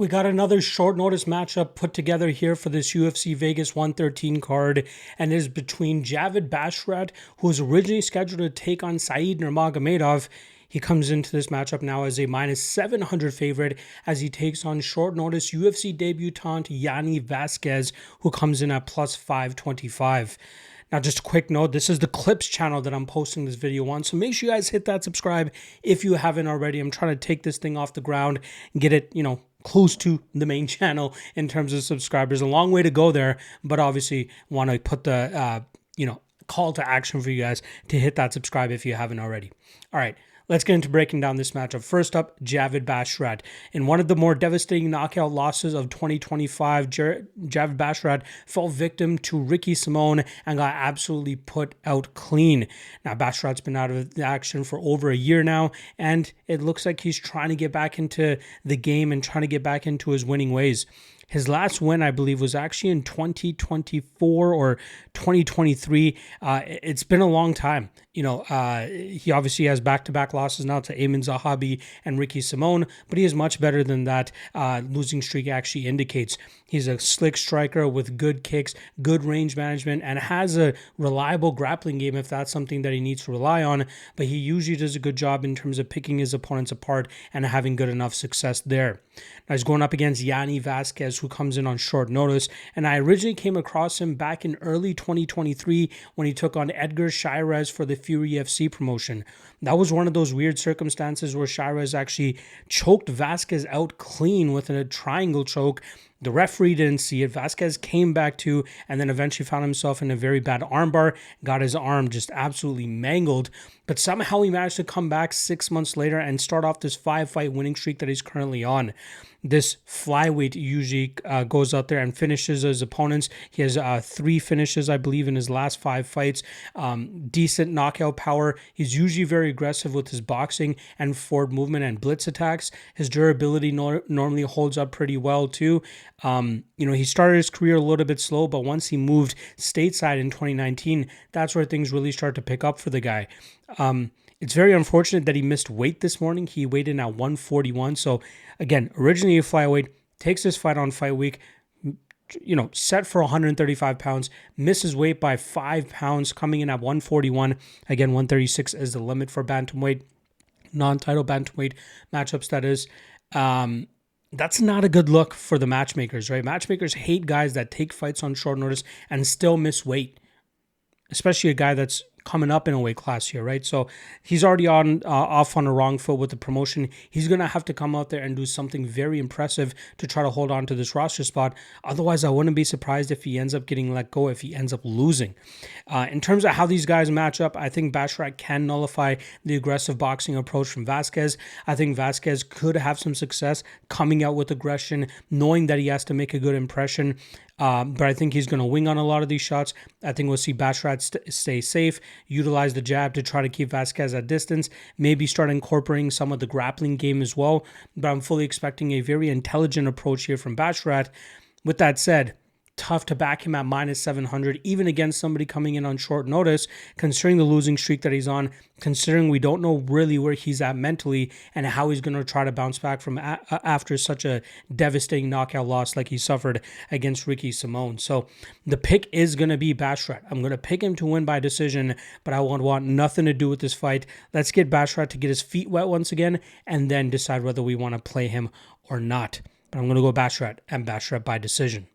We got another short notice matchup put together here for this UFC Vegas 113 card, and it is between Javid Basharat, who was originally scheduled to take on Said Nurmagomedov. He comes into this matchup now as a minus 700 favorite as he takes on short notice UFC debutant Yanni Vazquez, who comes in at plus 525. Now, just a quick note, this is the Clips channel that I'm posting this video on, so make sure you guys hit that subscribe if you haven't already. I'm trying to take this thing off the ground and get it, close to the main channel in terms of subscribers. A long way to go there, but obviously want to put the, call to action for you guys to hit that subscribe if you haven't already. All right. Let's get into breaking down this matchup. First up, Javid Basharat. In one of the more devastating knockout losses of 2025, Javid Basharat fell victim to Ricky Simon and got absolutely put out clean. Now, Basharat's been out of the action for over a year now, and it looks like he's trying to get back into the game and trying to get back into his winning ways. His last win, I believe, was actually in 2024 or 2023. It's been a long time. He obviously has back-to-back losses now to Amin Zahabi and Ricky Simon, but he is much better than that losing streak actually indicates. He's a slick striker with good kicks, good range management, and has a reliable grappling game if that's something that he needs to rely on, but he usually does a good job in terms of picking his opponents apart and having good enough success there. Now he's going up against Yanni Vazquez, who comes in on short notice, and I originally came across him back in early 2023 when he took on Edgar Chairez for the Fury FC promotion. That was one of those weird circumstances where Chairez actually choked Vazquez out clean with a triangle choke. The referee didn't see it. Vazquez came back to, and then eventually found himself in a very bad armbar, got his arm just absolutely mangled. But somehow he managed to come back 6 months later and start off this 5-fight winning streak that he's currently on. This flyweight usually goes out there and finishes his opponents. He has 3 finishes, I believe, in his last 5 fights. Decent knockout power. He's usually very aggressive with his boxing and forward movement and blitz attacks. His durability normally holds up pretty well too. He started his career a little bit slow, but once he moved stateside in 2019, that's where things really start to pick up for the guy. It's very unfortunate that he missed weight this morning. He weighed in at 141. So again, originally a flyweight, takes this fight on fight week, set for 135 pounds, misses weight by 5 pounds, coming in at 141. Again, 136 is the limit for bantamweight, non-title bantamweight matchups, that is. That's not a good look for the matchmakers, right? Matchmakers hate guys that take fights on short notice and still miss weight, especially a guy that's coming up in a weight class here, right? So he's already off on the wrong foot with the promotion. He's going to have to come out there and do something very impressive to try to hold on to this roster spot. Otherwise, I wouldn't be surprised if he ends up getting let go, if he ends up losing. In terms of how these guys match up, I think Basharat can nullify the aggressive boxing approach from Vazquez. I think Vazquez could have some success coming out with aggression, knowing that he has to make a good impression. But I think he's going to wing on a lot of these shots. I think we'll see Basharat stay safe, utilize the jab to try to keep Vazquez at distance, maybe start incorporating some of the grappling game as well. But I'm fully expecting a very intelligent approach here from Basharat. With that said, tough to back him at minus 700, even against somebody coming in on short notice, considering the losing streak that he's on, considering we don't know really where he's at mentally and how he's going to try to bounce back from after such a devastating knockout loss like he suffered against Ricky Simon. So the pick is going to be Basharat. I'm going to pick him to win by decision, but I want nothing to do with this fight. Let's get Basharat to get his feet wet once again and then decide whether we want to play him or not. But I'm going to go Basharat and Basharat by decision.